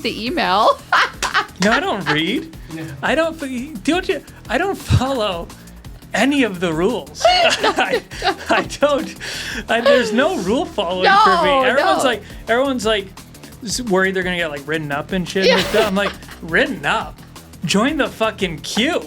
the email. No, I don't read. I don't follow any of the rules. I don't. There's no rule following for me. Everyone's like worried they're gonna get like written up and shit. Yeah. I'm like, written up? Join the fucking queue.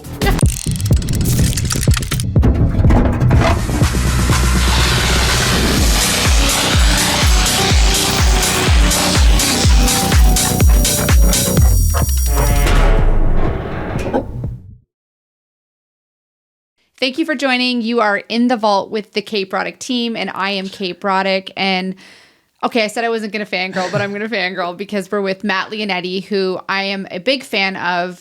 Thank you for joining. You are in the vault with the Kate Broddick team, and I am Kate Broddick. And okay, I said I wasn't going to fangirl, but I'm going to fangirl because we're with Matt Lionetti, who I am a big fan of,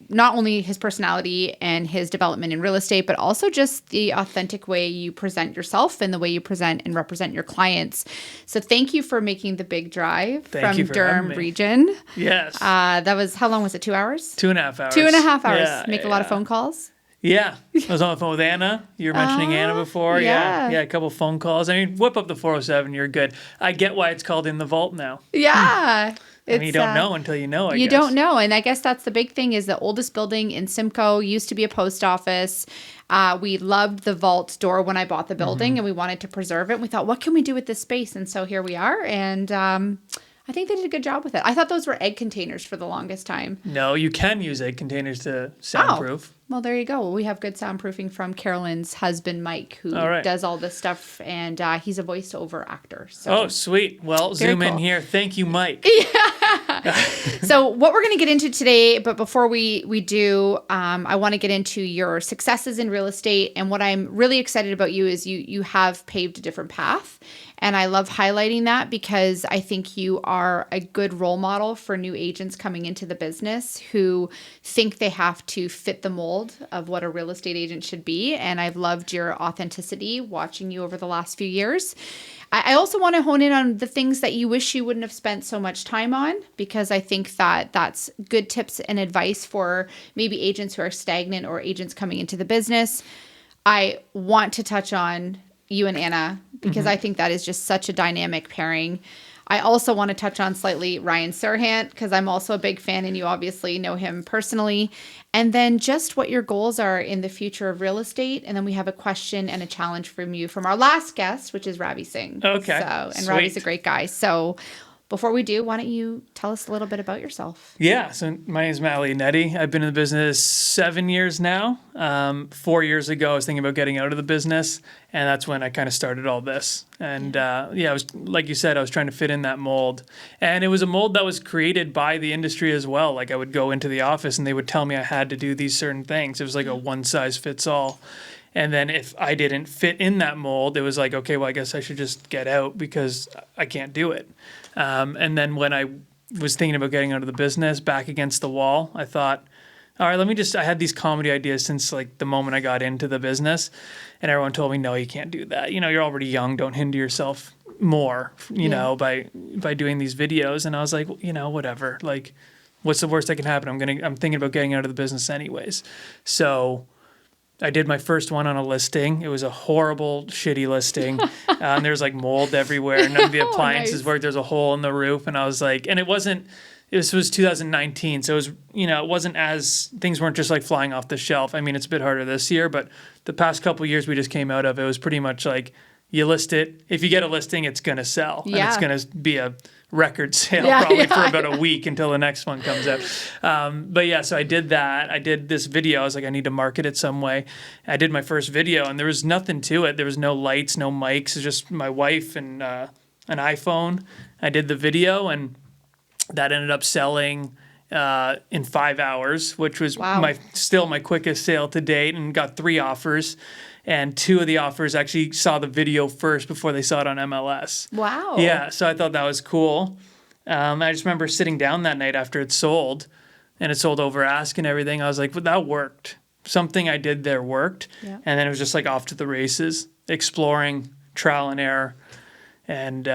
not only his personality and his development in real estate, but also just the authentic way you present yourself and the way you present and represent your clients. So thank you for making the big drive from Durham region. Yes. That was, how long was it? 2 hours? 2.5 hours. 2.5 hours. Yeah, Make a lot of phone calls. Yeah, I was on the phone with Anna. You were mentioning Anna before. Yeah, a couple phone calls. I mean, whip up the 407. You're good. I get why it's called In the Vault now. Yeah. I mean, you don't know until you know, I guess. You don't know. And I guess that's the big thing is the oldest building in Simcoe used to be a post office. We loved the vault door when I bought the building and we wanted to preserve it. And we thought, what can we do with this space? And so here we are. And I think they did a good job with it. I thought those were egg containers for the longest time. No, you can use egg containers to soundproof. Well, there you go. Well, we have good soundproofing from Carolyn's husband, Mike, who does all this stuff, and he's a voiceover actor. So. Sweet. Well, zoom in here. Thank you, Mike. Yeah. So what we're going to get into today, but before we do, I want to get into your successes in real estate, and what I'm really excited about you is you have paved a different path. And I love highlighting that because I think you are a good role model for new agents coming into the business who think they have to fit the mold of what a real estate agent should be. And I've loved your authenticity watching you over the last few years. I also want to hone in on the things that you wish you wouldn't have spent so much time on, because I think that that's good tips and advice for maybe agents who are stagnant or agents coming into the business. I want to touch on you and Anna, because I think that is just such a dynamic pairing. I also want to touch on slightly Ryan Serhant, because I'm also a big fan and you obviously know him personally. And then just what your goals are in the future of real estate. And then we have a question and a challenge from you from our last guest, which is Ravi Singh. Okay. And Ravi's a great guy. So before we do, why don't you tell us a little bit about yourself? Yeah, so my name is Matt Lionetti. I've been in the business 7 years now. 4 years ago, I was thinking about getting out of the business, and that's when I kind of started all this. And I was, like you said, I was trying to fit in that mold. And it was a mold that was created by the industry as well. Like I would go into the office and they would tell me I had to do these certain things. It was like a one-size-fits-all. And then if I didn't fit in that mold, it was like, okay, well, I guess I should just get out because I can't do it. And then when I was thinking about getting out of the business, back against the wall, I thought, all right, I had these comedy ideas since like the moment I got into the business, and everyone told me, no, you can't do that. You know, you're already young. Don't hinder yourself more, you know, by doing these videos. And I was like, you know, whatever. Like, what's the worst that can happen? I'm thinking about getting out of the business anyways. So I did my first one on a listing. It was a horrible, shitty listing. There was like mold everywhere. None of the appliances worked. There's a hole in the roof. And I was like, and this was 2019. So it was, you know, it wasn't as, things weren't just like flying off the shelf. I mean, it's a bit harder this year, but the past couple of years we just came out of, it was pretty much like you list it. If you get a listing, it's going to sell. Yeah. And it's going to be a record sale for about a week until the next one comes out. So I did that. I did this video. I was like, I need to market it some way. I did my first video and there was nothing to it. There was no lights, no mics. It was just my wife and an iPhone. I did the video and that ended up selling in 5 hours, which was still my quickest sale to date, and got 3 offers. And 2 of the offers actually saw the video first before they saw it on MLS. Wow. Yeah, so I thought that was cool. I just remember sitting down that night after it sold, and it sold over ask and everything. I was like, well, that worked. Something I did there worked. Yeah. And then it was just like off to the races, exploring, trial and error. And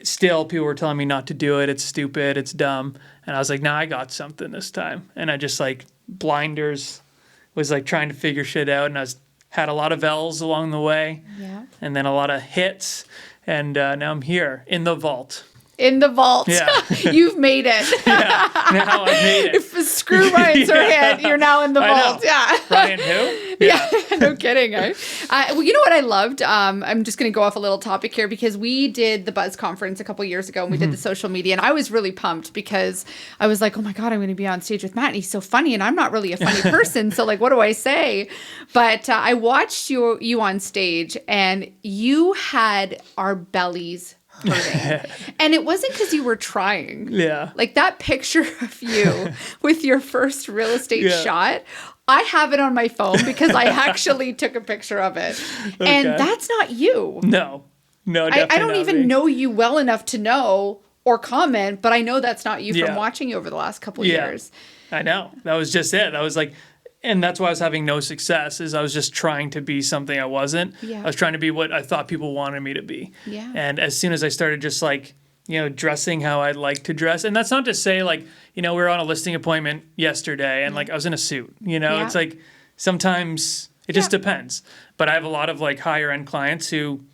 still people were telling me not to do it. It's stupid. It's dumb. And I was like, I got something this time. And I just like blinders was like trying to figure shit out. And I had a lot of L's along the way. Yeah. And then a lot of hits. And now I'm here in the vault. In the vault. Yeah. You've made it. Yeah, now I've made it. If screw Ryan Serhant, you're now in the vault. Yeah. Ryan who? Yeah, no kidding. Well, you know what I loved? I'm just going to go off a little topic here because we did the Buzz conference a couple years ago and we did the social media, and I was really pumped because I was like, oh my God, I'm going to be on stage with Matt and he's so funny and I'm not really a funny person. So like, what do I say? But I watched you on stage and you had our bellies hurting. And it wasn't because you were trying. Yeah. Like that picture of you with your first real estate shot, I have it on my phone because I actually took a picture of it. Okay. And that's not you. No, definitely I don't not even me. know you well enough to know or comment, but I know that's not you from watching you over the last couple years. I know. That was just it. That was like, and that's why I was having no success, is I was just trying to be something I wasn't. Yeah. I was trying to be what I thought people wanted me to be. Yeah. And as soon as I started just like, dressing how I'd like to dress, and that's not to say like, we were on a listing appointment yesterday and like I was in a suit, it's like sometimes it just depends. But I have a lot of like higher end clients who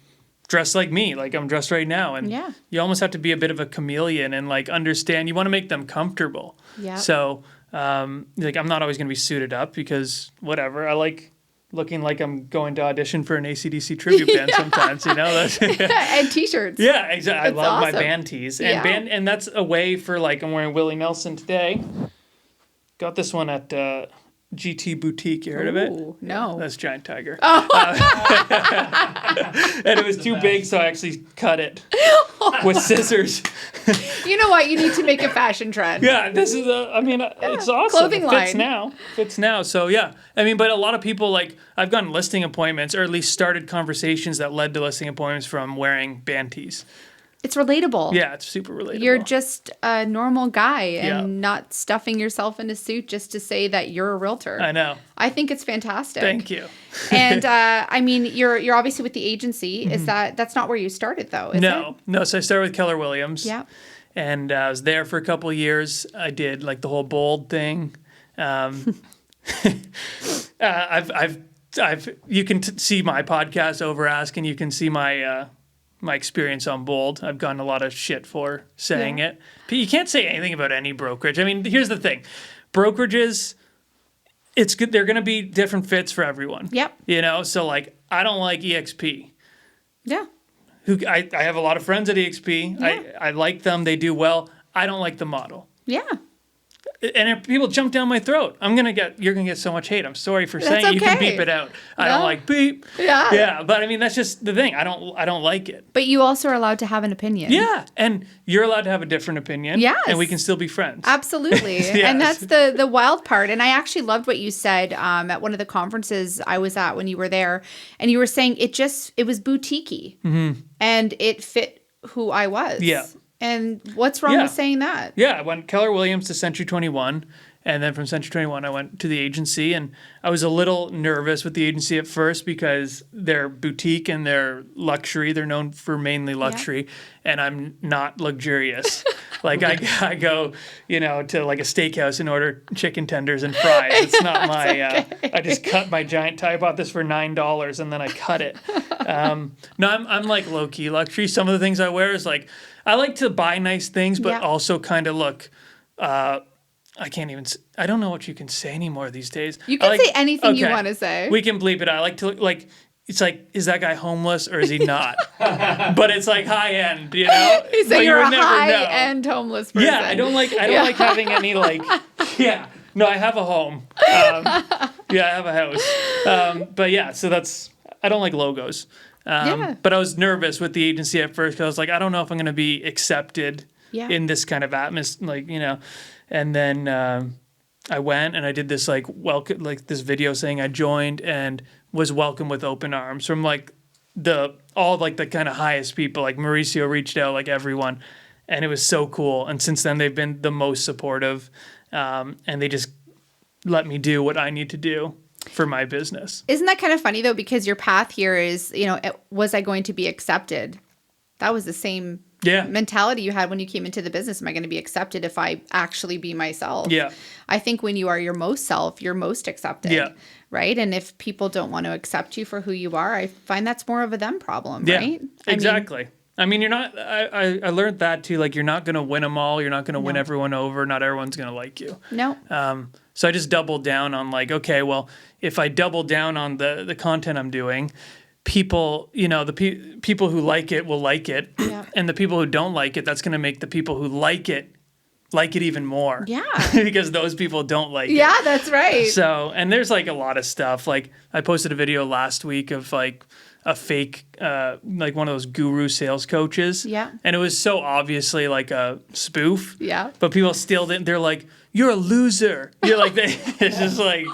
dress like me, like I'm dressed right now. And you almost have to be a bit of a chameleon and like understand, you want to make them comfortable. Yeah. So like I'm not always going to be suited up because whatever, I like looking like I'm going to audition for an AC/DC tribute band sometimes, That's, and t-shirts. Yeah, exactly. I love awesome. my band tees. And and that's a way for like, I'm wearing Willie Nelson today. Got this one at GT Boutique. You heard of it? No. That's Giant Tiger. Oh. And it was too big, so I actually cut it with scissors. You know what? You need to make a fashion trend. Yeah, this is it's awesome. Clothing it fits line. Fits now. So yeah. But a lot of people, like, I've gotten listing appointments, or at least started conversations that led to listing appointments from wearing band tees. It's relatable. Yeah, it's super relatable. You're just a normal guy and not stuffing yourself in a suit just to say that you're a realtor. I know. I think it's fantastic. Thank you. And you're obviously with the agency. Is that's not where you started though? Is it? No. So I started with Keller Williams. Yeah. And I was there for a couple of years. I did like the whole bold thing. You can see my podcast Over Ask, and you can see my experience on bold. I've gotten a lot of shit for saying it. But you can't say anything about any brokerage. Here's the thing. Brokerages, it's good. They're going to be different fits for everyone. Yep. So like, I don't like EXP. Yeah. I have a lot of friends at EXP. Yeah. I like them. They do well. I don't like the model. Yeah. And if people jump down my throat, you're gonna get so much hate. I'm sorry for saying okay. You can beep it out. I don't like beep. Yeah. Yeah, but that's just the thing. I don't like it. But you also are allowed to have an opinion. Yeah, and you're allowed to have a different opinion. Yes. And we can still be friends. Absolutely. Yes. And that's the wild part. And I actually loved what you said at one of the conferences I was at when you were there. And you were saying it was boutique-y. Mm-hmm. And it fit who I was. Yeah. And what's wrong with saying that? Yeah, I went Keller Williams to Century 21, and then from Century 21 I went to the agency, and I was a little nervous with the agency at first because they're boutique and they're luxury. They're known for mainly luxury, and I'm not luxurious. Like I go, to like a steakhouse and order chicken tenders and fries. It's not my. I just cut my giant tie. I bought this for $9, and then I cut it. No, I'm like low key luxury. Some of the things I wear is like, I like to buy nice things, but also kind of look. I don't know what you can say anymore these days. You can say anything you want to say. We can bleep it out. I like to look like. It's like, is that guy homeless or is he not? But it's like high end, So but you're a high end homeless person. Yeah, I don't like having any like. Yeah, no, I have a home. I have a house. But yeah, so I don't like logos. But I was nervous with the agency at first because I was like, I don't know if I'm going to be accepted in this kind of atmosphere, And then I went and I did this this video saying I joined and was welcomed with open arms from the kind of highest people. Like Mauricio reached out, like everyone, and it was so cool. And since then they've been the most supportive, and they just let me do what I need to do for my business. Isn't that kind of funny though? Because your path here is, was I going to be accepted? That was the same mentality you had when you came into the business. Am I going to be accepted if I actually be myself? Yeah. I think when you are your most self, you're most accepted. Yeah. Right? And if people don't want to accept you for who you are, I find that's more of a them problem, right? Exactly. I mean, you're not, I learned that too. Like, you're not going to win them all. You're not going to win everyone over. Not everyone's going to like you. No. So I just doubled down on like, okay, well, if I double down on the content I'm doing, people, the people who like it will like it. Yeah. And the people who don't like it, that's going to make the people who like it even more. Yeah. Because those people don't like it. Yeah, that's right. So, and there's like a lot of stuff. Like, I posted a video last week of like a fake, like one of those guru sales coaches. Yeah. And it was so obviously like a spoof. Yeah. But people still didn't. They're like, you're a loser. You're like, it's just like,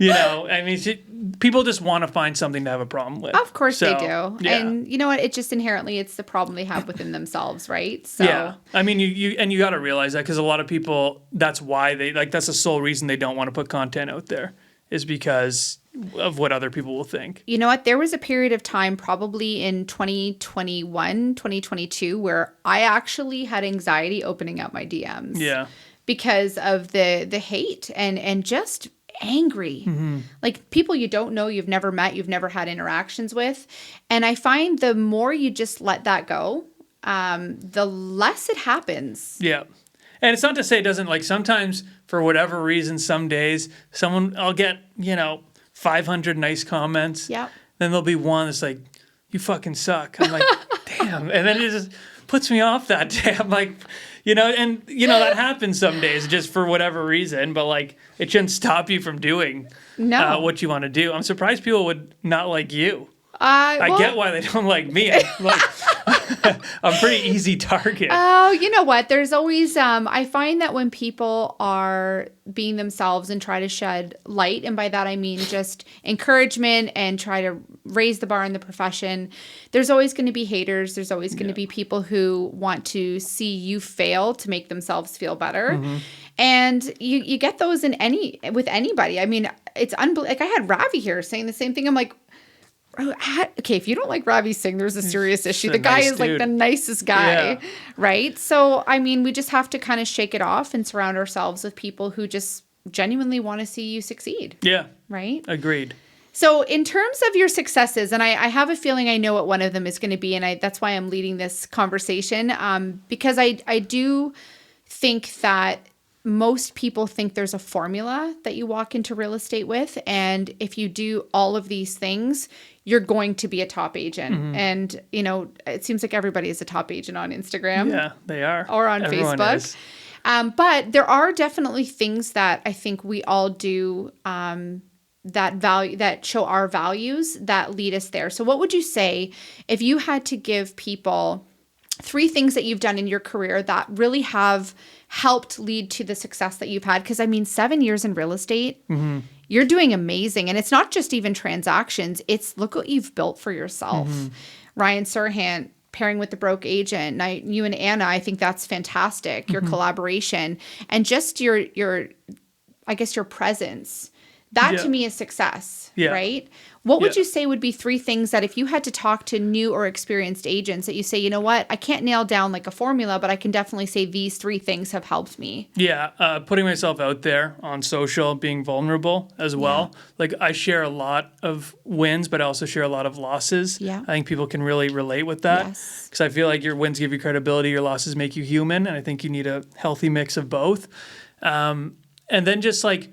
I mean, people just want to find something to have a problem with. Of course they do. Yeah. And you know what? It just inherently, it's the problem they have within themselves, right? So yeah. I mean, you got to realize that, because a lot of people, that's why that's the sole reason they don't want to put content out there, is because of what other people will think. You know what? There was a period of time, probably in 2021, 2022, where I actually had anxiety opening up my DMs. Yeah. Because of the hate and just angry. Like, people you don't know, you've never met, you've never had interactions with. And I find the more you just let that go, the less it happens. Yeah. And it's not to say it doesn't, like, sometimes for whatever reason, some days I'll get, 500 nice comments. Yeah. Then there'll be one that's like, you fucking suck. I'm like, damn. And then it just puts me off that day. I'm like, that happens some days just for whatever reason, but like, it shouldn't stop you from doing what you want to do. I'm surprised people would not like you. I get why they don't like me. I'm pretty easy target. Oh, you know what? There's always, I find that when people are being themselves and try to shed light, and by that I mean just encouragement and try to raise the bar in the profession, there's always going to be haters. There's always going to be people who want to see you fail to make themselves feel better. Mm-hmm. And you get those with anybody. I mean, it's unbelievable. Like, I had Ravi here saying the same thing. I'm like, okay, if you don't like Ravi Singh, there's a serious issue. The guy is like the nicest guy, right? So, I mean, we just have to kind of shake it off and surround ourselves with people who just genuinely want to see you succeed. Yeah. Right? Agreed. So, in terms of your successes, and I have a feeling I know what one of them is going to be, and that's why I'm leading this conversation, because I do think that most people think there's a formula that you walk into real estate with. And if you do all of these things, you're going to be a top agent. Mm-hmm. And, it seems like everybody is a top agent on Instagram. Yeah, they are. Or on Everyone Facebook. Is. But there are definitely things that I think we all do that show our values that lead us there. So what would you say if you had to give people 3 things that you've done in your career that really have helped lead to the success that you've had? Because, I mean, 7 years in real estate, mm-hmm. You're doing amazing. And it's not just even transactions. It's look what you've built for yourself. Mm-hmm. Ryan Serhant pairing with the broke agent. You and Anna, I think that's fantastic. Mm-hmm. Your collaboration and just your I guess your presence. That to me is success, right? What would you say would be 3 things that if you had to talk to new or experienced agents that you say, you know what, I can't nail down like a formula, but I can definitely say these 3 things have helped me? Yeah, putting myself out there on social, being vulnerable as well. Yeah. Like, I share a lot of wins, but I also share a lot of losses. Yeah. I think people can really relate with that. Yes. Because I feel like your wins give you credibility, your losses make you human, and I think you need a healthy mix of both. And then just like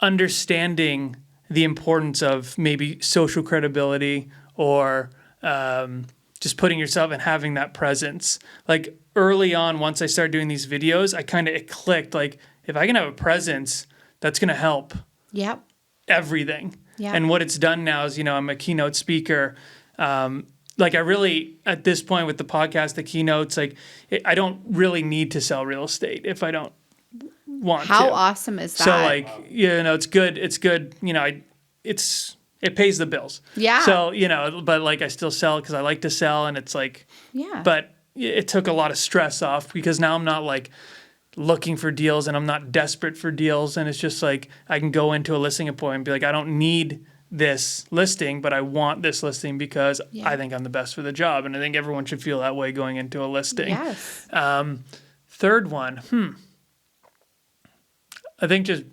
understanding the importance of maybe social credibility or just putting yourself and having that presence. Like, early on, once I started doing these videos, it clicked. Like, if I can have a presence, that's going to help everything. Yep. And what it's done now is, I'm a keynote speaker. Like, I really, at this point with the podcast, the keynotes, I don't really need to sell real estate if I don't want to. How awesome is that? So, like, it's good. It's good. It pays the bills. Yeah. So, but like, I still sell because I like to sell, and it's like, but it took a lot of stress off because now I'm not like looking for deals and I'm not desperate for deals. And it's just like, I can go into a listing appointment and be like, I don't need this listing, but I want this listing because I think I'm the best for the job. And I think everyone should feel that way going into a listing. Yes. Third one, I think just,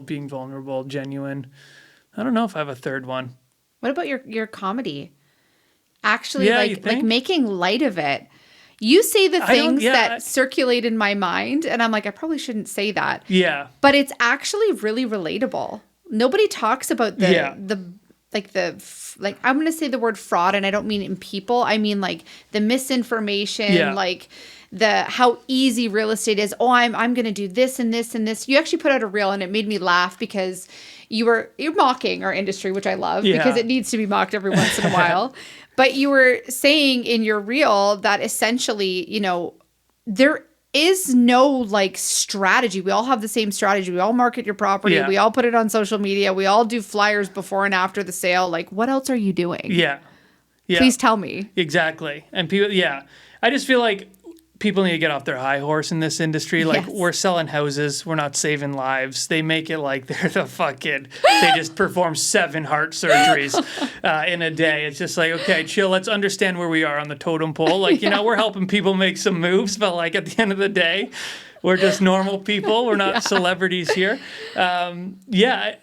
being vulnerable, genuine. I don't know if I have a third one. What about your comedy? actually Yeah, you like think? making light of it. You say the I don't- things yeah, that I- circulate in my mind, and I'm like, I probably shouldn't say that. Yeah. But it's actually really relatable. Nobody talks about Yeah. like I'm going to say the word fraud, and I don't mean in people. I mean like the misinformation, Yeah. like the how easy real estate is. Oh, I'm going to do this and this and this. You actually put out a reel, and it made me laugh because you're mocking our industry, which I love because Yeah. it needs to be mocked every once in a while. But you were saying in your reel that essentially, there is no like strategy. We all have the same strategy. We all market your property. Yeah. We all put it on social media. We all do flyers before and after the sale. Like, what else are you doing? Yeah. Yeah. Please tell me. Exactly. And people, yeah. I just feel like people need to get off their high horse in this industry. Like, Yes. we're selling houses. We're not saving lives. They make it like they're the fucking, they just perform 7 heart surgeries in a day. It's just like, okay, chill. Let's understand where we are on the totem pole. Like, we're helping people make some moves, but like at the end of the day, we're just normal people. We're not celebrities here. Yeah,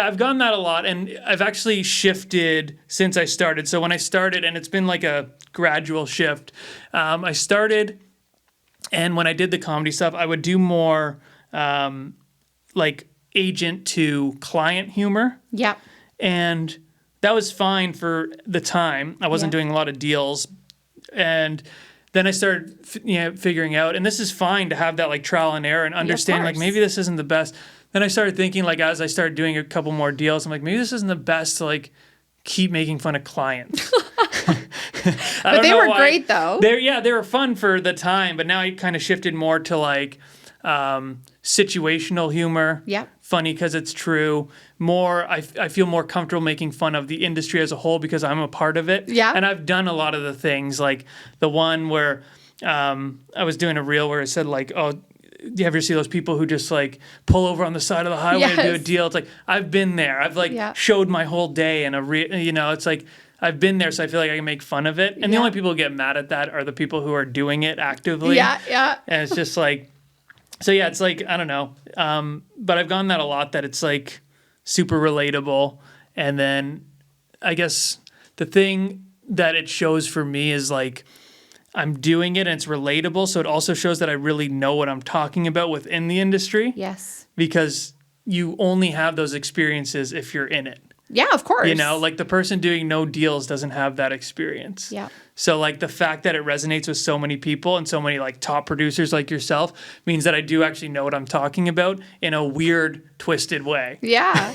I've gotten that a lot, and I've actually shifted since I started. So when I started, and it's been like a gradual shift, I started, and when I did the comedy stuff, I would do more like agent to client humor, Yeah. and that was fine for the time. I wasn't Yeah. doing a lot of deals, and then I started figuring out, and this is fine to have that like trial and error and understand like course. maybe this isn't the best. Then I started thinking like as I started doing a couple more deals, I'm like maybe this isn't the best to like keep making fun of clients. But they were great though. They were fun for the time, but now I kind of shifted more to like situational humor. Yep. Funny because it's true. More, I feel more comfortable making fun of the industry as a whole because I'm a part of it. Yeah. And I've done a lot of the things, like the one where I was doing a reel where it said like, oh, do you ever see those people who just like pull over on the side of the highway to do a Yes. deal? It's like, I've been there. I've like Yeah. showed my whole day in it's like, I've been there, so I feel like I can make fun of it. And the Yeah. only people who get mad at that are the people who are doing it actively. Yeah. And it's just like, so yeah, it's like, I don't know. But I've gotten that a lot, that it's like super relatable. And then I guess the thing that it shows for me is like, I'm doing it and it's relatable. So it also shows that I really know what I'm talking about within the industry, Yes. because you only have those experiences if you're in it. Yeah, of course. Like the person doing no deals doesn't have that experience. Yeah. So like the fact that it resonates with so many people and so many like top producers like yourself means that I do actually know what I'm talking about in a weird, twisted way. Yeah.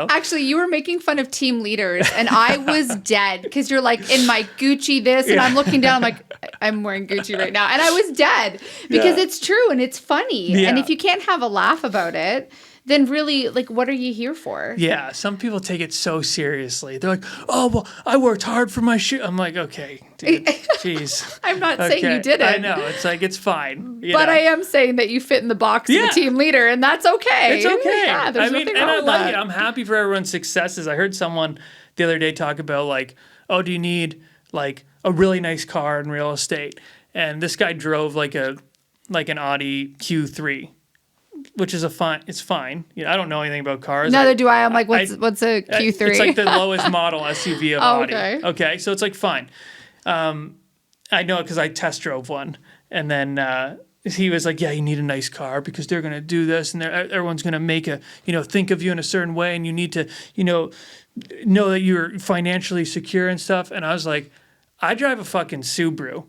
Actually, you were making fun of team leaders, and I was dead because you're like in my Gucci this, and I'm looking down, I'm like, I'm wearing Gucci right now. And I was dead because it's true and it's funny. Yeah. And if you can't have a laugh about it, then really, like, what are you here for? Yeah, some people take it so seriously. They're like, oh, well, I worked hard for my shoe. I'm like, okay, dude, jeez. I'm not saying you didn't. I know. It's like, it's fine. But I am saying that you fit in the box of a team leader, and that's okay. It's okay. Yeah, there's nothing wrong I with like that. it. I'm happy for everyone's successes. I heard someone the other day talk about like, oh, do you need like a really nice car in real estate? And this guy drove like an Audi Q3, which is it's fine. I don't know anything about cars. Neither do I. I'm like, what's a Q3? It's like the lowest model SUV of Audi. Okay. Okay, so it's like fine. I know it because I test drove one, and then he was like, "Yeah, you need a nice car because they're gonna do this, and everyone's gonna make think of you in a certain way, and you need to know that you're financially secure and stuff." And I was like, "I drive a fucking Subaru."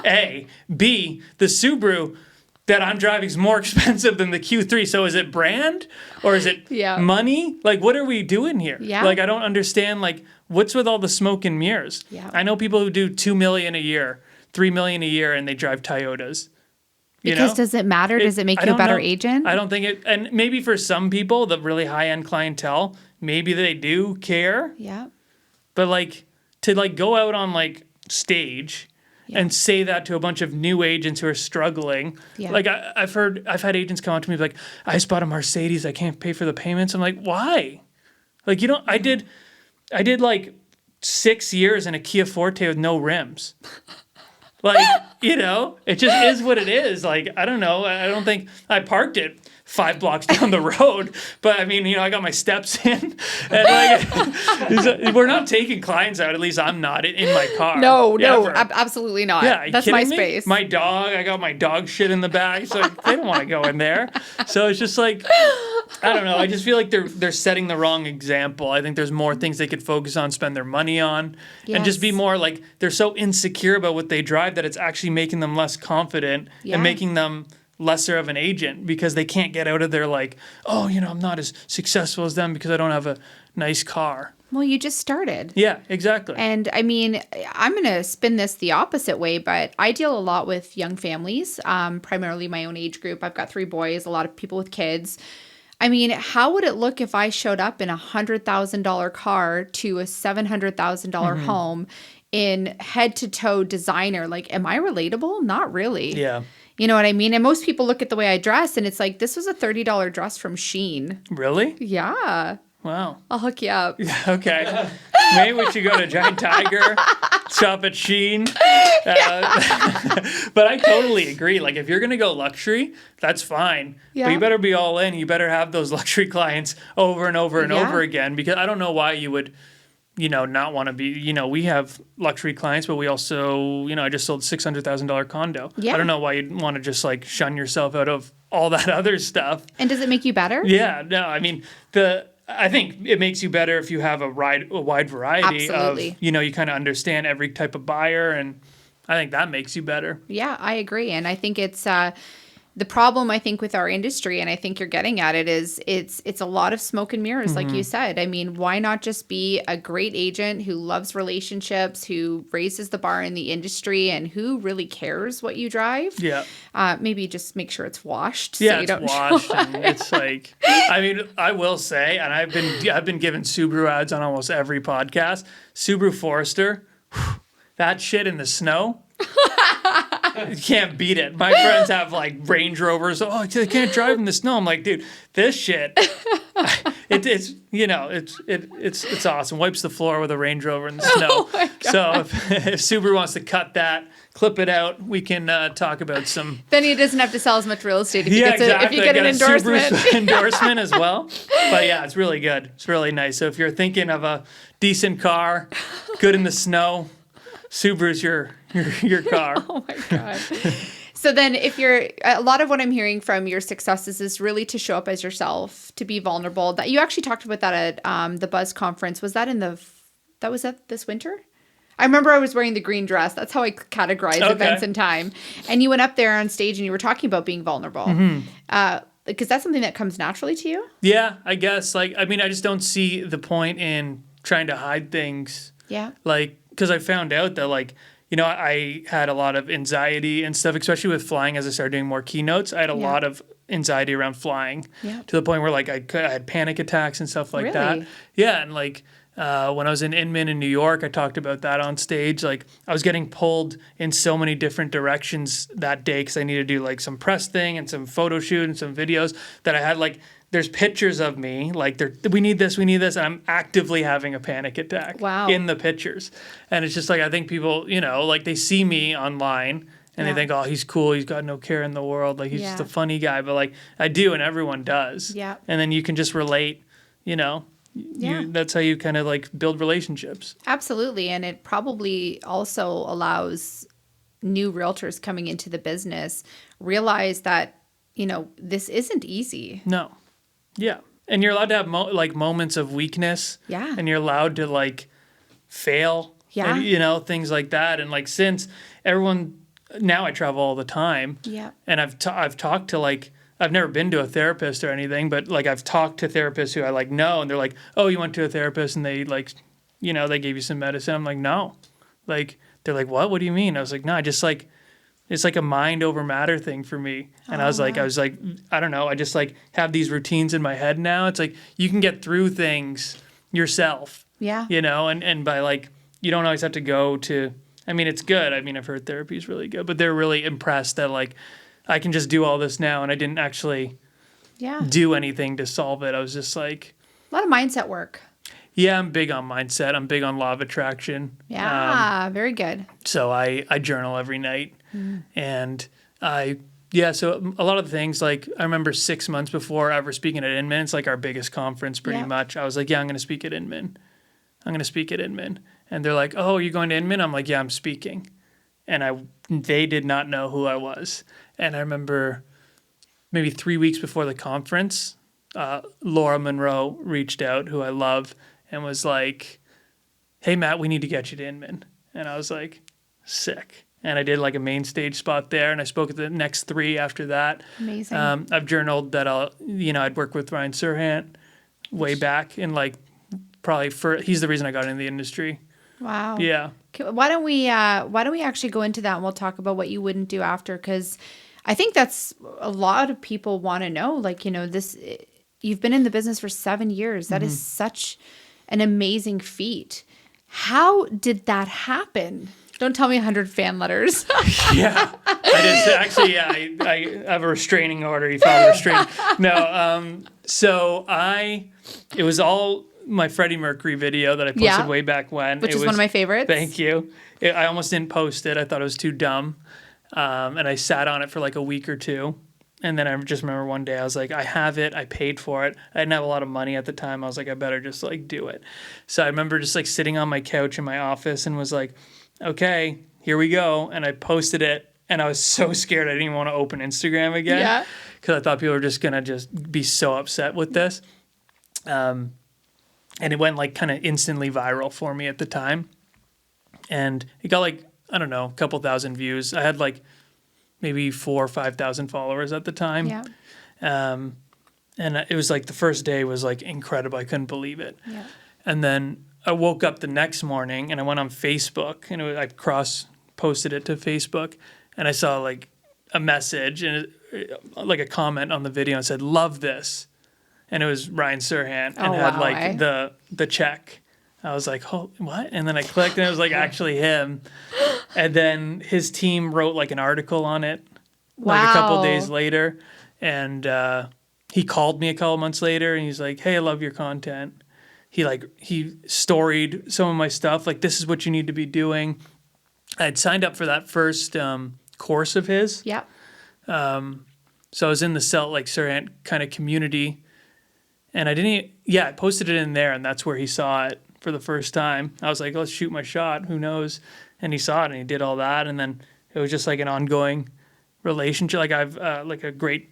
A, B, the Subaru that I'm driving is more expensive than the Q3. So is it brand or is it money? Like, what are we doing here? Yeah. Like, I don't understand, like, what's with all the smoke and mirrors? Yeah. I know people who do $2 million a year, $3 million a year, and they drive Toyotas. Because does it matter? Does it make you a better agent? I don't think it, and maybe for some people, the really high-end clientele, maybe they do care. Yeah. But, like, to, like, go out on, like, stage and say that to a bunch of new agents who are struggling. Yeah. Like I've had agents come up to me like, I just bought a Mercedes, I can't pay for the payments. I'm like, why? Like, I did like 6 years in a Kia Forte with no rims. Like, it just is what it is. Like, I don't know. I don't think I parked it 5 blocks down the road. But I mean, I got my steps in, and we're not taking clients out. At least I'm not in my car. No, ever. absolutely not. Yeah, that's my me? space. My dog, I got my dog shit in the back. So they don't want to go in there. So it's just like, I don't know. I just feel like they're setting the wrong example. I think there's more things they could focus on, spend their money on, and just be more like, they're so insecure about what they drive that it's actually making them less confident and making them lesser of an agent because they can't get out of their like, oh, I'm not as successful as them because I don't have a nice car. Well, you just started. Yeah, exactly. And I mean, I'm going to spin this the opposite way, but I deal a lot with young families, primarily my own age group. I've got 3 boys, a lot of people with kids. I mean, how would it look if I showed up in a $100,000 car to a $700,000 home in head-to-toe designer? Like, am I relatable? Not really. Yeah. You know what I mean? And most people look at the way I dress and it's like, this was a $30 dress from Shein. Really? Yeah. Wow. I'll hook you up. Okay. Maybe we should go to Giant Tiger, shop at Shein. But I totally agree. Like, if you're going to go luxury, that's fine. Yeah. But you better be all in. You better have those luxury clients over and over and over again, because I don't know why you would, not want to be, we have luxury clients, but we also, I just sold a $600,000 condo. Yeah. I don't know why you'd want to just like shun yourself out of all that other stuff. And does it make you better? Yeah. No, I mean, I think it makes you better if you have a wide variety Absolutely. of, you kind of understand every type of buyer, and I think that makes you better. Yeah, I agree. And I think it's the problem, I think, with our industry, and I think you're getting at it, is it's a lot of smoke and mirrors, like you said. I mean, why not just be a great agent who loves relationships, who raises the bar in the industry, and who really cares what you drive? Yeah. Maybe just make sure it's washed. Yeah, so you it's don't washed, and it's like, I mean, I will say, and I've been given Subaru ads on almost every podcast. Subaru Forester, that shit in the snow. You can't beat it. My friends have like Range Rovers. Oh, they can't drive in the snow. I'm like, dude, this shit. It's awesome. Wipes the floor with a Range Rover in the snow. Oh so if Subaru wants to cut that, clip it out, we can talk about some. Then he doesn't have to sell as much real estate if, Exactly. if you get an endorsement. Subaru endorsement as well. But yeah, it's really good. It's really nice. So if you're thinking of a decent car, good in the snow, Subaru's your car. Oh my God. So then a lot of what I'm hearing from your successes is really to show up as yourself, to be vulnerable. That you actually talked about that at the Buzz conference. Was that was that this winter? I remember I was wearing the green dress. That's how I categorize events in time. And you went up there on stage and you were talking about being vulnerable. Because that's something that comes naturally to you? Yeah, I guess. Like, I mean, I just don't see the point in trying to hide things. Yeah. Like, because I found out that, like, I had a lot of anxiety and stuff, especially with flying as I started doing more keynotes. I had a lot of anxiety around flying to the point where, like, I had panic attacks and stuff like that. Yeah, and, like, when I was in Inman in New York, I talked about that on stage. Like, I was getting pulled in so many different directions that day because I needed to do, like, some press thing and some photo shoot and some videos that I had, like, there's pictures of me, like, we need this, and I'm actively having a panic attack in the pictures. And it's just like, I think people, like, they see me online and they think, oh, he's cool, he's got no care in the world, like, he's just a funny guy. But, like, I do, and everyone does. Yeah. And then you can just relate, that's how you kind of, like, build relationships. Absolutely. And it probably also allows new realtors coming into the business realize that, this isn't easy. No. Yeah. And you're allowed to have moments of weakness. Yeah. And you're allowed to, like, fail. Yeah. And, things like that. And, like, since now I travel all the time. Yeah. And I've talked to, like, I've never been to a therapist or anything, but, like, I've talked to therapists who I, like, know, and they're like, oh, you went to a therapist and they, like, they gave you some medicine. I'm like, no. Like, they're like, what? What do you mean? I was like, no, I just, like, it's like a mind over matter thing for me. And I was like, I don't know. I just, like, have these routines in my head now. It's like, you can get through things yourself. Yeah. And by, like, you don't always have to go to, I mean, it's good. I mean, I've heard therapy is really good, but they're really impressed that, like, I can just do all this now and I didn't actually do anything to solve it. I was just like. A lot of mindset work. Yeah, I'm big on mindset. I'm big on law of attraction. Yeah, very good. So I journal every night, and I Yeah, so a lot of the things, like I remember 6 months before ever speaking at Inman, it's like our biggest conference pretty much. I was like, yeah, I'm going to speak at Inman. I'm going to speak at Inman. And they're like, oh, are you going to Inman? I'm like, yeah, I'm speaking. And they did not know who I was. And I remember maybe 3 weeks before the conference, Laura Monroe reached out, who I love, and was like, hey, Matt, we need to get you to Inman. And I was like, sick. And I did like a main stage spot there, and I spoke at the next 3 after that. Amazing. I've journaled that I'd work with Ryan Serhant way back in like he's the reason I got into the industry. Wow. Yeah. Okay, why don't we actually go into that, and we'll talk about what you wouldn't do after, because I think that's a lot of people want to know. Like, you've been in the business for 7 years. That is such an amazing feat. How did that happen? Don't tell me 100 fan letters. Yeah. I have a restraining order. You filed a restraining. No. It was all my Freddie Mercury video that I posted way back when. Which is one of my favorites. Thank you. I almost didn't post it. I thought it was too dumb. And I sat on it for like a week or two. And then I just remember one day I was like, I have it. I paid for it. I didn't have a lot of money at the time. I was like, I better just like do it. So I remember just like sitting on my couch in my office and was like, okay, here we go. And I posted it. And I was so scared I didn't even want to open Instagram again. Yeah. Because I thought people were just going to just be so upset with this. And it went like kind of instantly viral for me at the time. And it got like, I don't know, a couple thousand views. I had like maybe 4,000 or 5,000 followers at the time. Yeah. And it was like the first day was like incredible. I couldn't believe it. Yeah. And then I woke up the next morning and I went on Facebook and I cross-posted it to Facebook and I saw like a message and like a comment on the video and said, love this. And it was Ryan Serhant and had like the check. I was like, oh, what? And then I clicked and it was like actually him. And then his team wrote like an article on it like a couple days later. And he called me a couple months later and he's like, hey, I love your content. He storied some of my stuff. Like, this is what you need to be doing. I had signed up for that first course of his. Yeah. So I was in the Serhant kind of community. And I posted it in there and that's where he saw it for the first time. I was like, let's shoot my shot. Who knows? And he saw it and he did all that. And then it was just like an ongoing relationship. Like I've like a great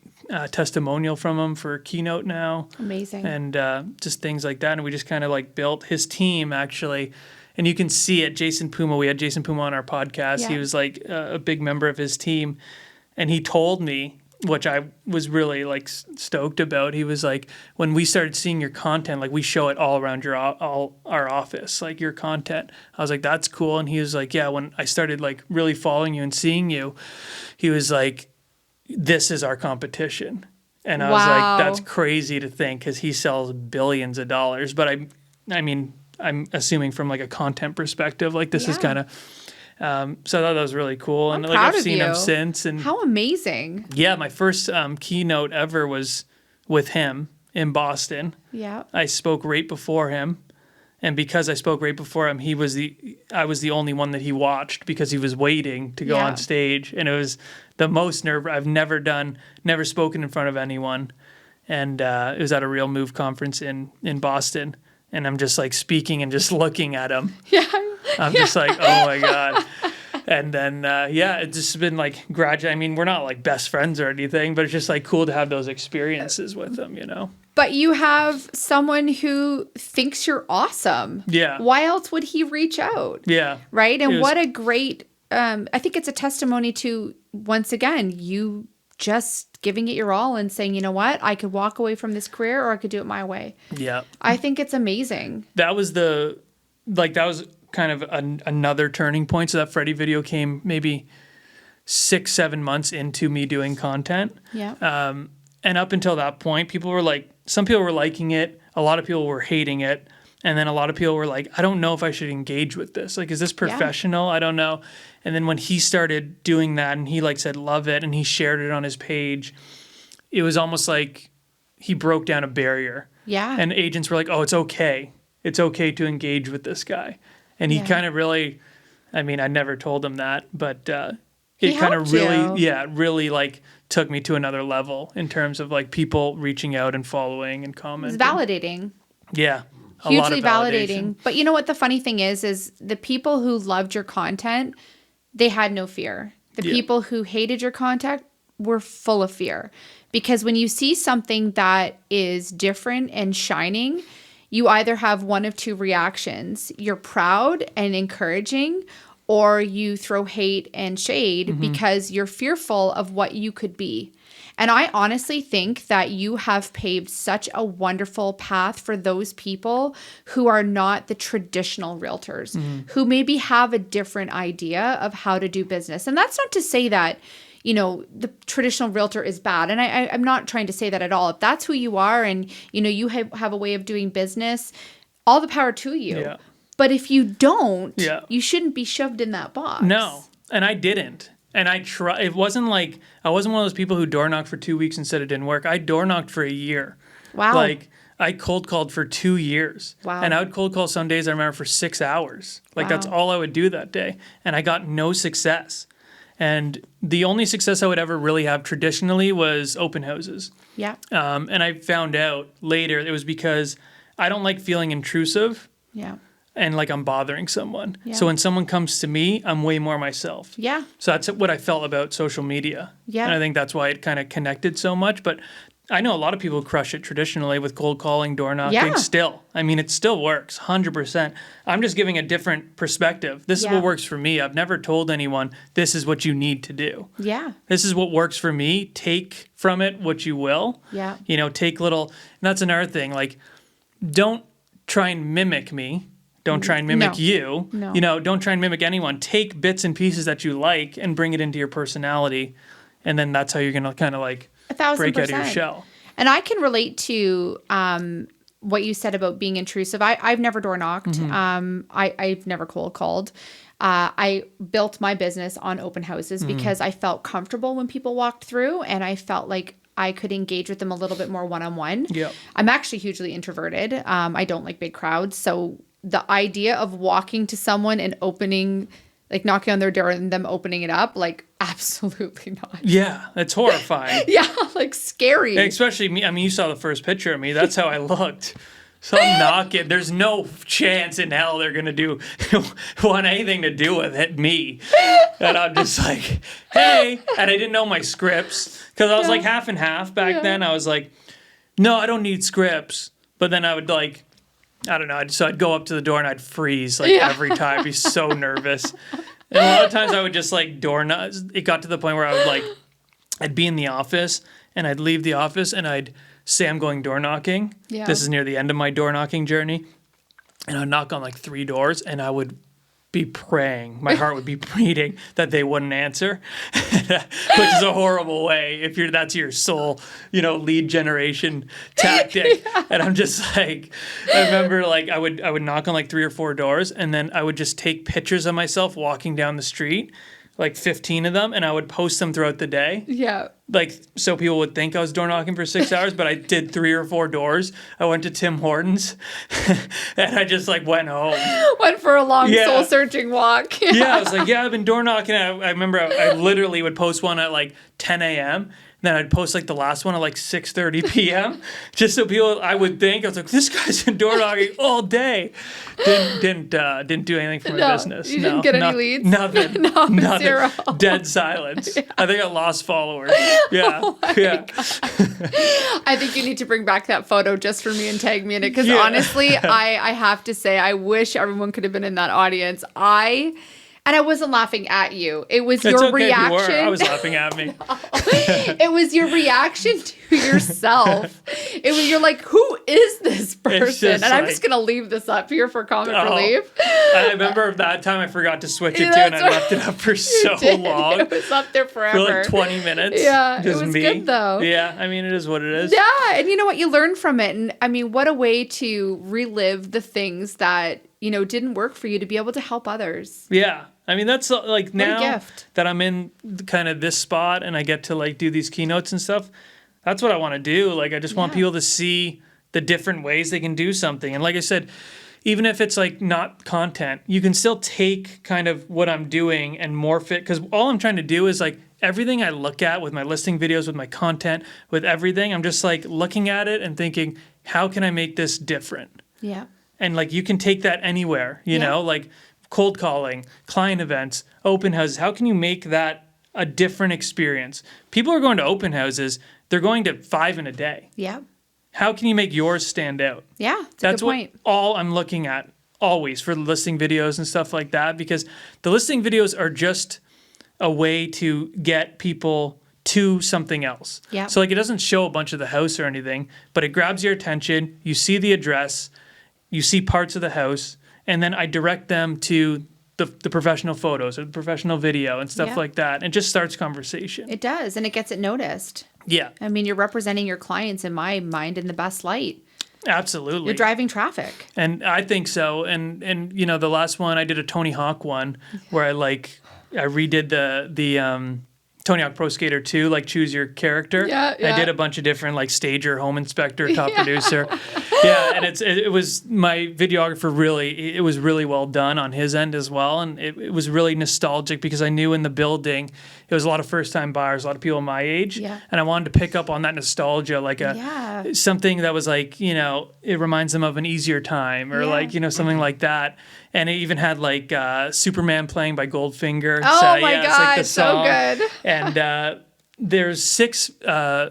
testimonial from him for Keynote now. Amazing. And just things like that. And we just kind of like built his team actually. And you can see it. Jason Puma, we had Jason Puma on our podcast. Yeah. He was like a big member of his team. And he told me, which I was really like stoked about. He was like, when we started seeing your content, like we show it all around our office, like your content. I was like, that's cool. And he was like, yeah, when I started like really following you and seeing you, he was like, this is our competition. And I was like, that's crazy to think because he sells billions of dollars. But I mean, I'm assuming from like a content perspective, like this is kind of. So I thought that was really cool. And like I've seen him since. And how amazing. Yeah, my first keynote ever was with him in Boston. Yeah. I spoke right before him. And because I spoke right before him, I was the only one that he watched because he was waiting to go on stage. And it was the most I've never spoken in front of anyone. And it was at a Real Move conference in Boston. And I'm just like speaking and just looking at him. Yeah. I'm just like, oh my God. And then, it's just been like gradual. I mean, we're not like best friends or anything, but it's just like cool to have those experiences with them, you know? But you have someone who thinks you're awesome. Yeah. Why else would he reach out? Yeah. Right? And what a great, I think it's a testimony to, once again, you just giving it your all and saying, you know what, I could walk away from this career or I could do it my way. Yeah. I think it's amazing. That was kind of another turning point. So that Freddie video came maybe 6-7 months into me doing content. Yeah. And up until that point, some people were liking it. A lot of people were hating it. And then a lot of people were like, I don't know if I should engage with this. Like, is this professional? Yeah. I don't know. And then when he started doing that and he like said, love it. And he shared it on his page, it was almost like he broke down a barrier. Yeah. And agents were like, oh, it's okay. It's okay to engage with this guy. And he kind of really, I mean, I never told him that, but it kind of really, you. really like took me to another level in terms of like people reaching out and following and commenting. It's validating. Yeah. Hugely validating. But you know what the funny thing is the people who loved your content, they had no fear. The people who hated your content were full of fear. Because when you see something that is different and shining, you either have one of two reactions. You're proud and encouraging, or you throw hate and shade because you're fearful of what you could be. And I honestly think that you have paved such a wonderful path for those people who are not the traditional realtors, who maybe have a different idea of how to do business. And that's not to say that, you know, the traditional realtor is bad. And I'm not trying to say that at all. If that's who you are and, you know, you have a way of doing business, all the power to you. Yeah. But if you don't, you shouldn't be shoved in that box. No, and I didn't. And I tried. It wasn't like I wasn't one of those people who door knocked for 2 weeks and said it didn't work. I door knocked for a year. Wow. Like I cold called for 2 years. Wow. And I would cold call some days I remember for 6 hours. Like that's all I would do that day. And I got no success. And the only success I would ever really have traditionally was open houses. Yeah. And I found out later it was because I don't like feeling intrusive. Yeah. And like I'm bothering someone. Yeah. So when someone comes to me, I'm way more myself. Yeah. So that's what I felt about social media. Yeah. And I think that's why it kind of connected so much. But I know a lot of people crush it traditionally with cold calling, door knocking still. I mean, it still works, 100%. I'm just giving a different perspective. This is what works for me. I've never told anyone, this is what you need to do. Yeah. This is what works for me. Take from it what you will. Yeah. You know, take little, and that's another thing. Like, don't try and mimic me. Don't try and mimic you. No. You know, don't try and mimic anyone. Take bits and pieces that you like and bring it into your personality. And then that's how you're going to kind of like 1,000%. break out of your shell. And I can relate to what you said about being intrusive. I've never door knocked. I've never cold called. I built my business on open houses because I felt comfortable when people walked through and I felt like I could engage with them a little bit more one-on-one. Yep. I'm actually hugely introverted. I don't like big crowds. So the idea of walking to someone and opening, like knocking on their door and them opening it up, like absolutely not. Yeah, it's horrifying. Yeah, like scary. Especially me. I mean, you saw the first picture of me. That's how I looked. So I'm knocking. There's no chance in hell they're going to want anything to do with it, me. And I'm just like, hey. And I didn't know my scripts because I was like half and half back then. I was like, no, I don't need scripts. But then I would like, I don't know. So I'd go up to the door and I'd freeze like every time. I'd be so nervous. And a lot of times I would just like door knock. It got to the point where I would like, I'd be in the office and I'd leave the office and I'd say I'm going door knocking. Yeah. This is near the end of my door knocking journey. And I'd knock on like 3 doors and I would be praying. My heart would be beating that they wouldn't answer, which is a horrible way if that's your sole, you know, lead generation tactic. And I'm just like, I remember like I would knock on like 3 or 4 doors and then I would just take pictures of myself walking down the street, like 15 of them, and I would post them throughout the day. Yeah. Like, so people would think I was door knocking for 6 hours, but I did 3 or 4 doors. I went to Tim Hortons, and I just, like, went home. Went for a long soul-searching walk. Yeah, I was like, I've been door knocking. I remember I literally would post one at, like, 10 a.m., then I'd post, like, the last one at, like, 6:30 p.m., just so people, I would think, I was like, this guy's been door knocking all day. Didn't do anything for my business. You didn't get any leads? Nothing. No, nothing. 0. Dead silence. Yeah. I think I lost followers. Yeah. I think you need to bring back that photo just for me and tag me in it. Because honestly, I have to say, I wish everyone could have been in that audience. And I wasn't laughing at you. It was your reaction. You were. I was laughing at me. It was your reaction to yourself. You're like, who is this person? And I'm just going to leave this up here for comment relief. I remember that time I forgot to switch it to, and I left it up for so long. It was up there forever. For like 20 minutes. Yeah, it was good though. Yeah, I mean, it is what it is. Yeah, and you know what? You learn from it. And I mean, what a way to relive the things that, you know, didn't work for you to be able to help others. Yeah. I mean, that's like now that I'm in kind of this spot and I get to like do these keynotes and stuff, that's what I want to do. Like, I just want people to see the different ways they can do something. And like I said, even if it's like not content, you can still take kind of what I'm doing and morph it. Because all I'm trying to do is like everything I look at with my listing videos, with my content, with everything, I'm just like looking at it and thinking, how can I make this different? Yeah. And like you can take that anywhere, you know, like cold calling, client events, open houses. How can you make that a different experience? People are going to open houses. They're going to 5 in a day. Yeah. How can you make yours stand out? Yeah. That's what all I'm looking at always for listing videos and stuff like that, because the listing videos are just a way to get people to something else. Yeah. So like it doesn't show a bunch of the house or anything, but it grabs your attention. You see the address, you see parts of the house, and then I direct them to the professional photos or the professional video and stuff like that. And it just starts conversation. It does, and it gets it noticed. Yeah. I mean, you're representing your clients, in my mind, in the best light. Absolutely. You're driving traffic. And I think so. And you know, the last one, I did a Tony Hawk one where I redid the Tony Hawk Pro Skater 2, like choose your character. Yeah. I did a bunch of different like stager, home inspector, top producer. Yeah, and it was my videographer really, it was really well done on his end as well. And it was really nostalgic because I knew in the building, it was a lot of first time buyers, a lot of people my age. Yeah. And I wanted to pick up on that nostalgia, like something that was like, you know, it reminds them of an easier time or like, you know, something like that. And it even had like Superman playing by Goldfinger. Oh my God, it's like the song. so good. And there's 6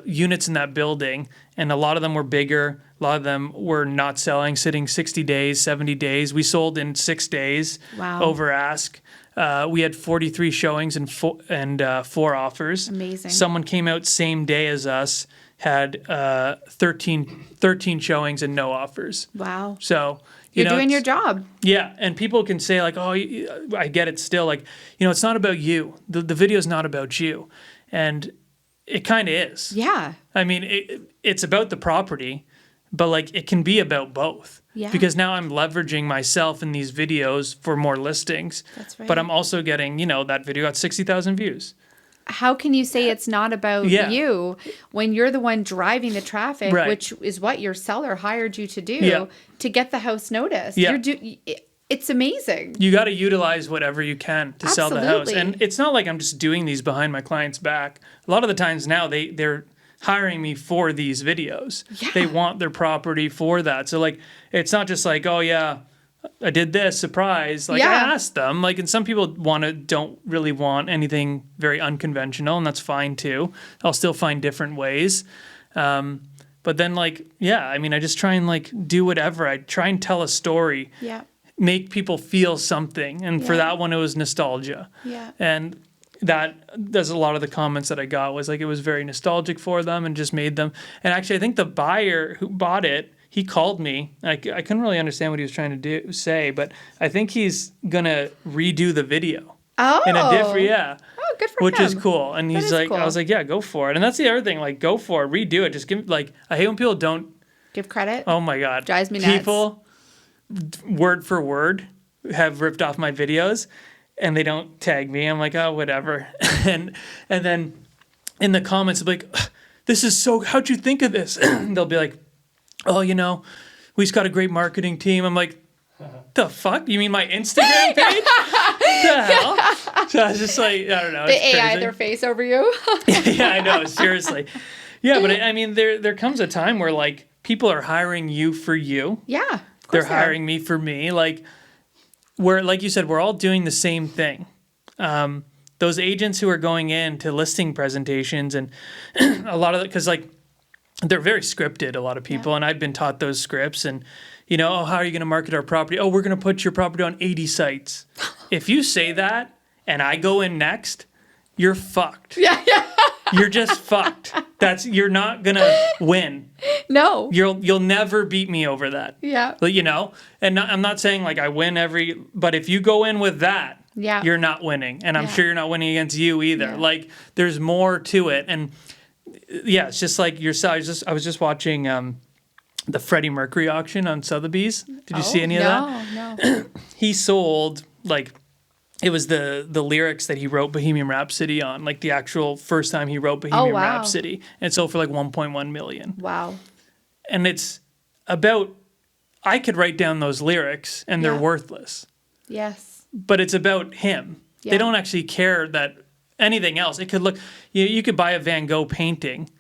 units in that building, and a lot of them were bigger. A lot of them were not selling, sitting 60 days, 70 days. We sold in 6 days over ask. We had 43 showings and 4 offers. Amazing. Someone came out same day as us, had 13 showings and no offers. Wow. So you're doing your job. Yeah, and people can say like, oh, I get it still. Like, you know, it's not about you. The video's not about you. And it kind of is. Yeah. I mean, it's about the property, but like it can be about both. Yeah. Because now I'm leveraging myself in these videos for more listings. That's right. But I'm also getting, you know, that video got 60,000 views. How can you say it's not about you when you're the one driving the traffic, which is what your seller hired you to do to get the house noticed? Yeah. It's amazing. You got to utilize whatever you can to sell the house. And it's not like I'm just doing these behind my client's back. A lot of the times now they're hiring me for these videos. Yeah. They want their property for that. So like, it's not just like, oh yeah, I did this, surprise. Like I asked them, like, and some people don't really want anything very unconventional, and that's fine too. I'll still find different ways. But then like, I mean, I just try and like do whatever. I try and tell a story, make people feel something. And for that one, it was nostalgia. Yeah. And that's a lot of the comments that I got was like, it was very nostalgic for them and just made them. And actually, I think the buyer who bought it, he called me. I couldn't really understand what he was trying to say, but I think he's going to redo the video. Oh. In a different, Oh, good for him. Which is cool. And he's like, cool. I was like, yeah, go for it. And that's the other thing, like, go for it, redo it. Just give, like, I hate when people don't give credit. Oh my God. Drives me nuts. People, word for word, have ripped off my videos and they don't tag me. I'm like, oh, whatever. and then in the comments, they'll be like, this is so, how'd you think of this? They'll be like, oh, you know, we just got a great marketing team. I'm like, the fuck? You mean my Instagram page? The hell? So I was just like, I don't know. The AI their face over you. Yeah, I know. Seriously. Yeah, but I mean, there comes a time where like people are hiring you for you. Yeah. They're hiring me for me. Like like you said, we're all doing the same thing. Those agents who are going in to listing presentations and a lot of it, because like they're very scripted, a lot of people, and I've been taught those scripts and, you know, oh, how are you going to market our property? Oh, we're going to put your property on 80 sites. If you say that and I go in next, you're fucked. Yeah. You're just fucked. You're not going to win. No. You'll never beat me over that. Yeah. But, you know, and I'm not saying like I win but if you go in with that, you're not winning. And I'm sure you're not winning against you either. Yeah. Like there's more to it. And it's just like yourself. I was just watching the Freddie Mercury auction on Sotheby's. Did you see any of that? No. He sold like it was the lyrics that he wrote Bohemian Rhapsody on, like the actual first time he wrote Bohemian Rhapsody, and it sold for like 1.1 million. Wow. And it's about I could write down those lyrics and they're worthless. Yes. But it's about him. Yeah. They don't actually care that anything else. It could look, you could buy a Van Gogh painting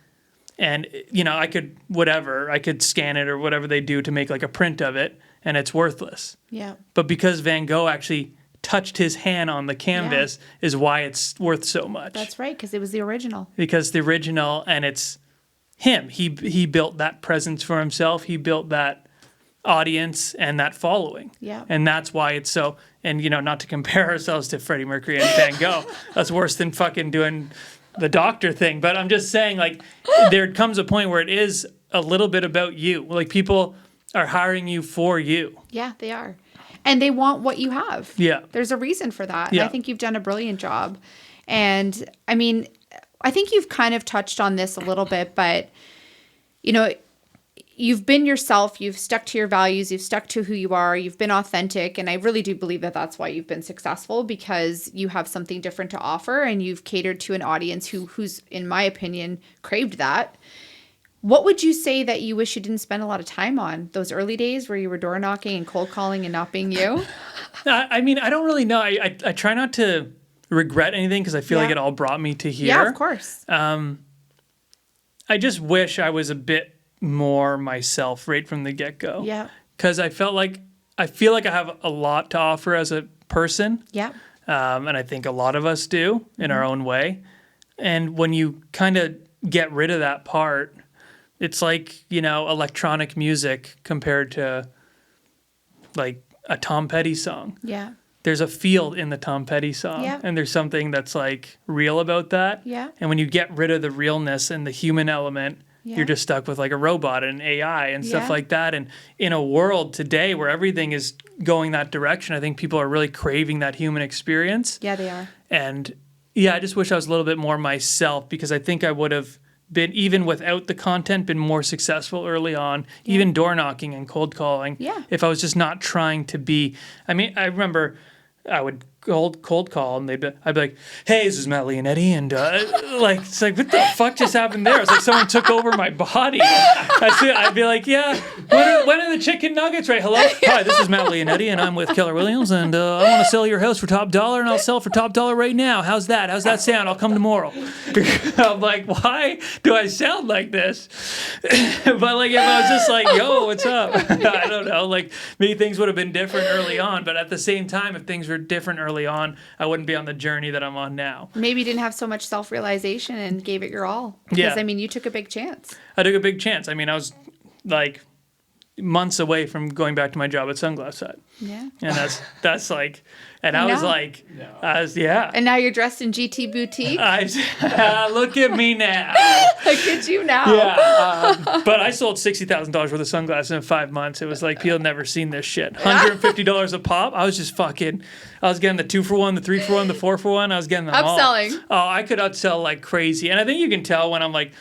and, I could scan it or whatever they do to make like a print of it and it's worthless. Yeah. But because Van Gogh actually touched his hand on the canvas is why it's worth so much. That's right, because it was the original. Because the original, and it's him. He built that presence for himself. He built that audience and that following. Yeah. And that's why it's so, and not to compare ourselves to Freddie Mercury and Van Gogh. That's worse than fucking doing the doctor thing. But I'm just saying, like, there comes a point where it is a little bit about you. Like, people are hiring you for you. Yeah, they are. And they want what you have. Yeah. There's a reason for that. Yeah. And I think you've done a brilliant job. And I mean, I think you've kind of touched on this a little bit, but you've been yourself, you've stuck to your values, you've stuck to who you are, you've been authentic. And I really do believe that that's why you've been successful, because you have something different to offer and you've catered to an audience who's, in my opinion, craved that. What would you say that you wish you didn't spend a lot of time on those early days where you were door knocking and cold calling and not being you? I mean, I don't really know. I try not to regret anything because I feel like it all brought me to here. Yeah, of course. I just wish I was a bit more myself right from the get-go. Yeah. Because I feel like I have a lot to offer as a person. Yeah. And I think a lot of us do in our own way. And when you kind of get rid of that part, it's like, electronic music compared to like a Tom Petty song. Yeah. There's a feel in the Tom Petty song. Yeah. And there's something that's like real about that. Yeah. And when you get rid of the realness and the human element, you're just stuck with like a robot and AI and stuff like that. And in a world today where everything is going that direction, I think people are really craving that human experience. Yeah, they are. And I just wish I was a little bit more myself, because I think I would have been, even without the content, been more successsill early on, even door knocking and cold calling. Yeah. If I was just not trying to be, I mean, I remember I would cold call and I'd be like, hey, this is Matt Lionetti, and it's like, what the fuck just happened there? It's like someone took over my body. I'd be like, yeah, when are the chicken nuggets? Right, hello? Hi, this is Matt Lionetti, and I'm with Keller Williams, and I want to sell your house for top dollar, and I'll sell for top dollar right now. How's that? How's that sound? I'll come tomorrow. I'm like, why do I sound like this? But like, if I was just like, yo, what's up? I don't know. Like, maybe things would have been different early on, but at the same time, if things were different early on, I wouldn't be on the journey that I'm on now. Maybe you didn't have so much self-realization and gave it your all. Because, I mean, you took a big chance. I took a big chance. I mean, I was like months away from going back to my job at Sunglass Hut. Yeah. And that's like, and I was like, And now you're dressed in GT boutique. Look at me now. Look at you now. Yeah. But I sold $60,000 worth of sunglasses in 5 months. It was like, people had never seen this shit. $150 a pop. I was getting the 2-for-1, the 3-for-1, the 4-for-1. I was getting them all. Upselling. Oh, I could outsell like crazy. And I think you can tell when I'm like,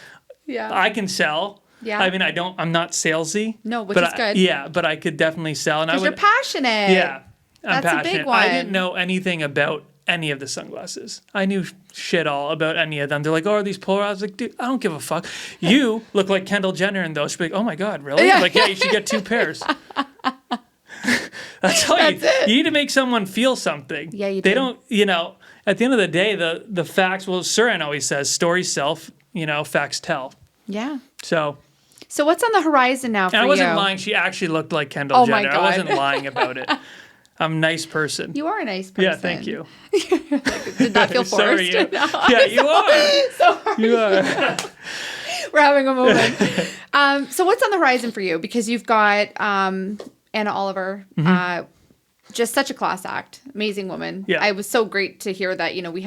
I can sell. Yeah. I mean, I'm not salesy. No, which is good. Yeah, but I could definitely sell. And because you're passionate. Yeah. I'm That's a passionate. big one. I didn't know anything about any of the sunglasses. I knew shit all about any of them. They're like, oh, are these polarized? I was like, dude, I don't give a fuck. You look like Kendall Jenner in those. She'd be like, oh my God, really? Yeah. Like, yeah, you should get 2 pairs. That's all That's it. You need to make someone feel something. Yeah, you do. They don't, at the end of the day, the facts, well, Surin always says, stories sell, facts tell. Yeah. So what's on the horizon now for you? I wasn't lying. She actually looked like Kendall Jenner. My God. I wasn't lying about it. I'm a nice person. You are a nice person. Yeah, thank you. Did not feel forced. So are you. No, Yeah, you are. So You are. we're having a moment. So what's on the horizon for you? Because you've got Anna Oliver, just such a class act, amazing woman. Yeah. I was so great to hear that we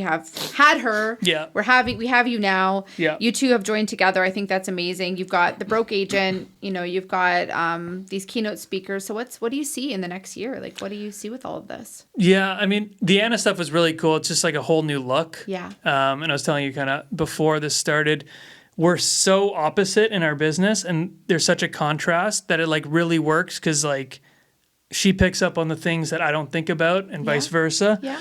have had her. Yeah. We have you now. Yeah. You two have joined together. I think that's amazing. You've got the broke agent. You've got these keynote speakers. So what do you see in the next year? Like, what do you see with all of this? Yeah, I mean, the Anna stuff was really cool. It's just like a whole new look. Yeah. And I was telling you kind of before this started, we're so opposite in our business, and there's such a contrast that it like really works, because like she picks up on the things that I don't think about, and vice versa. Yeah.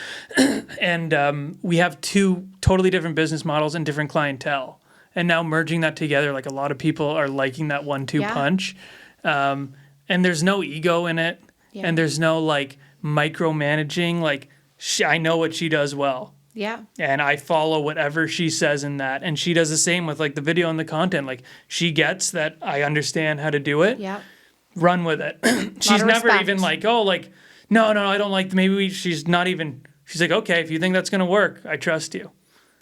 And we have 2 totally different business models and different clientele. And now merging that together, like a lot of people are liking that 1-2 punch. And and there's no ego in it, and there's no like micromanaging. Like I know what she does well. Yeah. And I follow whatever she says in that. And she does the same with like the video and the content. Like she gets that I understand how to do it. Yeah. Run with it. She's never even like, oh, like, no, I don't like, she's not even, she's like, okay, if you think that's going to work, I trust you.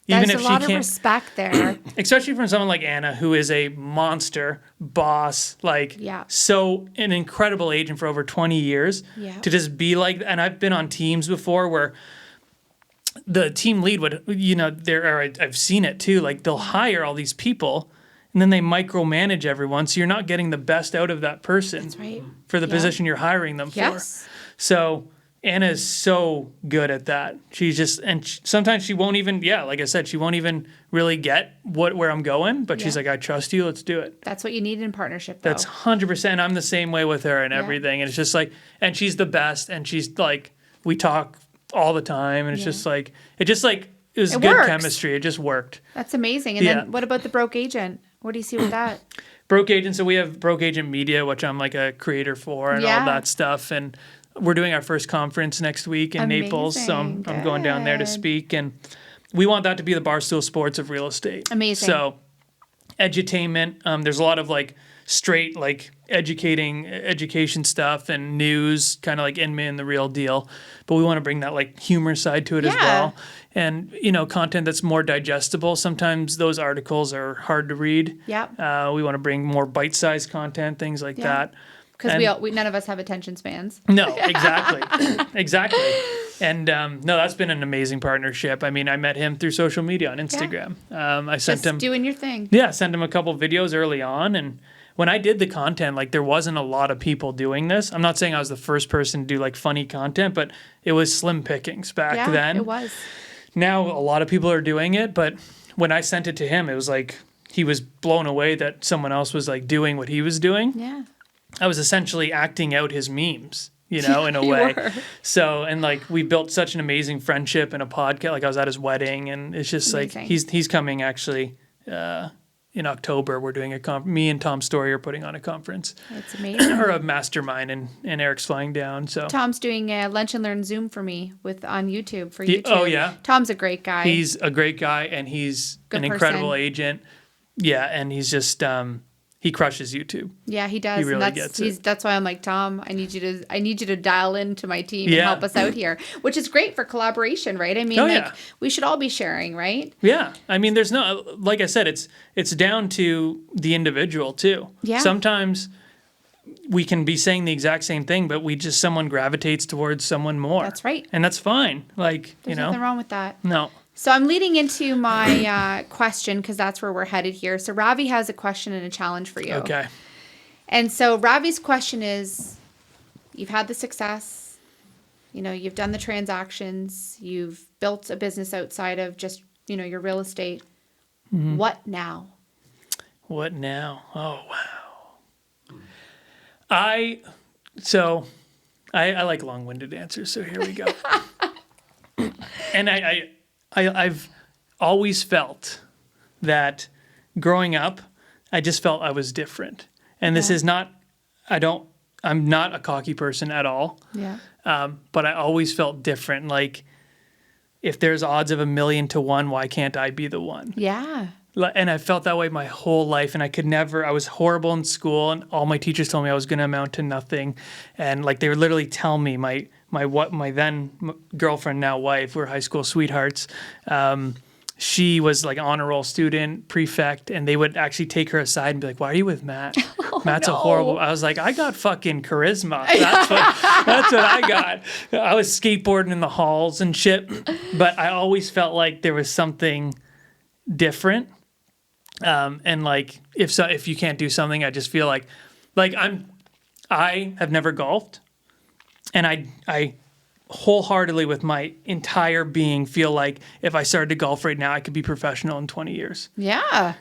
There's a lot of respect there. Especially from someone like Anna, who is a monster boss, like so an incredible agent for over 20 years. Yeah. To just be like, and I've been on teams before where the team lead would, I've seen it too, like they'll hire all these people and then they micromanage everyone. So you're not getting the best out of that person for the position you're hiring them for. So Anna is so good at that. She's just, sometimes she won't even, like I said, she won't even really get where I'm going, but she's like, I trust you, let's do it. That's what you need in partnership, though. That's 100%. I'm the same way with her and everything. And it's just like, and she's the best. And she's like, we talk all the time. And it's just like, it was good works. chemistry. It just worked. That's amazing. And then what about the broke agent? What do you see with that? Broke Agent. So we have Broke Agent Media, which I'm like a creator for and all that stuff. And we're doing our first conference next week in Naples. So I'm going down there to speak. And we want that to be the Barstool Sports of real estate. Amazing. So edutainment. There's a lot of like straight like education stuff and news, kind of like Inman, the real deal. But we want to bring that like humor side to it as well. And, content that's more digestible. Sometimes those articles are hard to read. Yeah. We want to bring more bite-sized content, things like that. Because we none of us have attention spans. No, exactly. Exactly. And no, that's been an amazing partnership. I mean, I met him through social media on Instagram. I sent him doing your thing. Yeah, sent him a couple videos early on. And when I did the content, like there wasn't a lot of people doing this. I'm not saying I was the first person to do like funny content, but it was slim pickings back then. It was. Now a lot of people are doing it, but when I sent it to him, it was like he was blown away that someone else was like doing what he was doing. Yeah. I was essentially acting out his memes, in a way. Were. So, and like we built such an amazing friendship and a podcast. Like I was at his wedding, and it's just amazing. Like he's coming actually in October. We're doing me and Tom Story are putting on a conference. That's amazing. Or a mastermind, and Eric's flying down. So Tom's doing a lunch and learn Zoom for me on YouTube for YouTube. Oh yeah, Tom's a great guy. He's a great guy, and he's an incredible agent. Yeah, and he's just he crushes YouTube. Yeah, he does. He really gets it. That's why I'm like, Tom, I need you to dial into my team and help us out here, which is great for collaboration, right? I mean, we should all be sharing, right? Yeah. I mean, there's no, like I said, it's down to the individual too. Yeah. Sometimes we can be saying the exact same thing, but someone gravitates towards someone more. That's right. And that's fine. Like, There's nothing wrong with that. No. So I'm leading into my question because that's where we're headed here. So Ravi has a question and a challenge for you. Okay. And so Ravi's question is, you've had the success, you've done the transactions, you've built a business outside of just, your real estate. Mm-hmm. What now? What now? Oh, wow. I like long-winded answers, so here we go. And I've always felt that growing up, I just felt I was different. And this is not, I'm not a cocky person at all. Yeah. But I always felt different. Like, if there's odds of 1,000,000 to 1, why can't I be the one? Yeah. And I felt that way my whole life, and I was horrible in school, and all my teachers told me I was going to amount to nothing. And like, they would literally tell me, my then girlfriend, now wife, we're high school sweethearts. She was like an honor roll student, prefect, and they would actually take her aside and be like, why are you with Matt? Matt's a horrible. I was like, I got fucking charisma. That's what I got. I was skateboarding in the halls and shit, but I always felt like there was something different. And like, if you can't do something, I just feel like I have never golfed, and I wholeheartedly with my entire being feel like if I started to golf right now, I could be professional in 20 years. Yeah.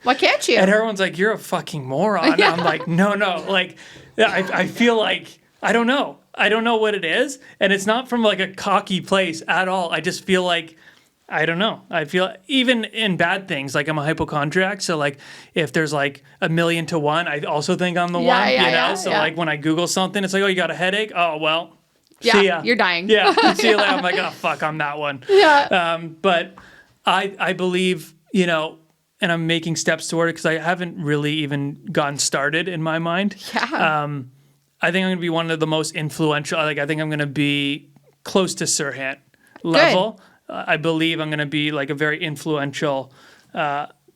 Why can't you? And everyone's like, you're a fucking moron. Yeah. I'm like, no. Like, I feel like, I don't know. I don't know what it is. And it's not from like a cocky place at all. I just feel like I don't know. I feel even in bad things, like I'm a hypochondriac. So like if there's like 1,000,000 to 1, I also think I'm the one, you know? So like when I Google something, it's like, oh, you got a headache? Oh, well, see ya. You're dying. Yeah, see you later. I'm like, oh, fuck, I'm that one. Yeah. But I believe, you know, and I'm making steps toward it because I haven't really even gotten started in my mind. Yeah. I think I'm going to be one of the most influential. Like I think I'm going to be close to Sirhan level. Good. I believe I'm going to be like a very influential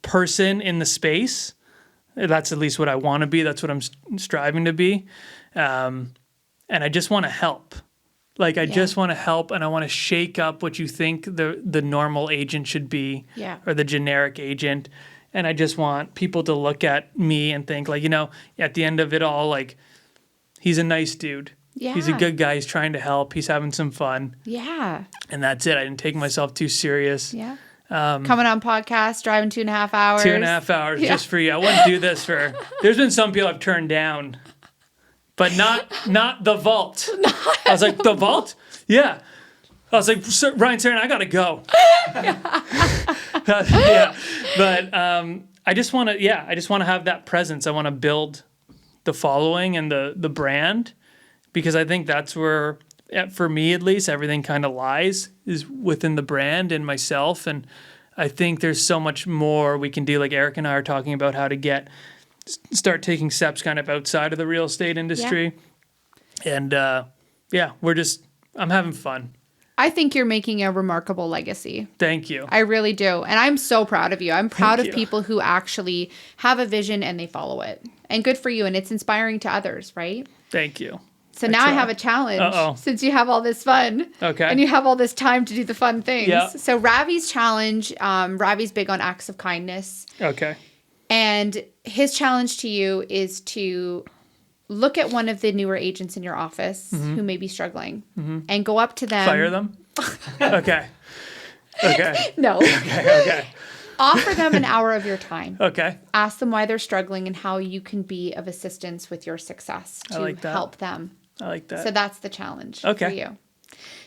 person in the space. That's at least what I want to be. That's what I'm striving to be. And I just want to help. Like I just want to help, and I want to shake up what you think the normal agent should be, or the generic agent. And I just want people to look at me and think like, you know, at the end of it all, like he's a nice dude. Yeah. He's a good guy. He's trying to help. He's having some fun. Yeah. And that's it. I didn't take myself too serious. Yeah. Coming on podcast, driving 2.5 hours. 2.5 hours just for you. I wouldn't do this for. There's been some people I've turned down, but not the vault. I was like, the vault? Yeah. I was like, Ryan Saran, I gotta go. Yeah. But I just want to. I just want to have that presence. I want to build the following and the brand. Because I think that's where, for me at least, everything kind of lies, is within the brand and myself. And I think there's so much more we can do. Like Eric and I are talking about how to start taking steps kind of outside of the real estate industry. Yeah. And I'm having fun. I think you're making a remarkable legacy. Thank you. I really do. And I'm so proud of you. I'm proud of people who actually have a vision and they follow it. And good for you. And it's inspiring to others, right? Thank you. So now I have a challenge since you have all this fun. Okay. And you have all this time to do the fun things. Yeah. So Ravi's challenge, Ravi's big on acts of kindness. Okay. And his challenge to you is to look at one of the newer agents in your office who may be struggling and go up to them. Fire them? Okay. Okay. No. Okay. Offer them an hour of your time. Okay. Ask them why they're struggling and how you can be of assistance with your success to help them. I like that. So that's the challenge for you.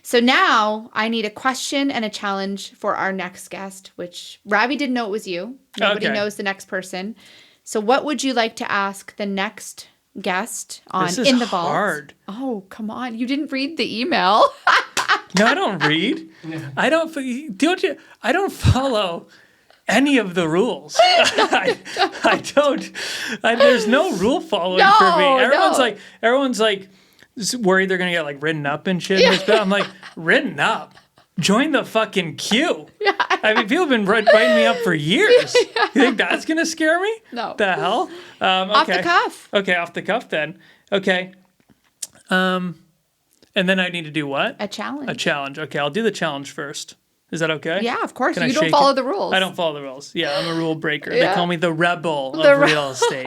So now I need a question and a challenge for our next guest, which Ravi didn't know it was you. Nobody knows the next person. So what would you like to ask the next guest on this is In the Vault? Hard. Oh, come on. You didn't read the email. No, I don't read. I don't follow any of the rules. I don't. There's no rule following for me. Everyone's like worried they're gonna get like written up and shit. But I'm like, written up? Join the fucking queue. Yeah. I mean, people have been writing me up for years. You think that's gonna scare me? No. The hell? Okay. Off the cuff. Okay, off the cuff then. Okay. And then I need to do what? A challenge. A challenge. Okay, I'll do the challenge first. Is that okay? Yeah, of course. You don't follow the rules. I don't follow the rules. Yeah, I'm a rule breaker. They call me the rebel of real estate.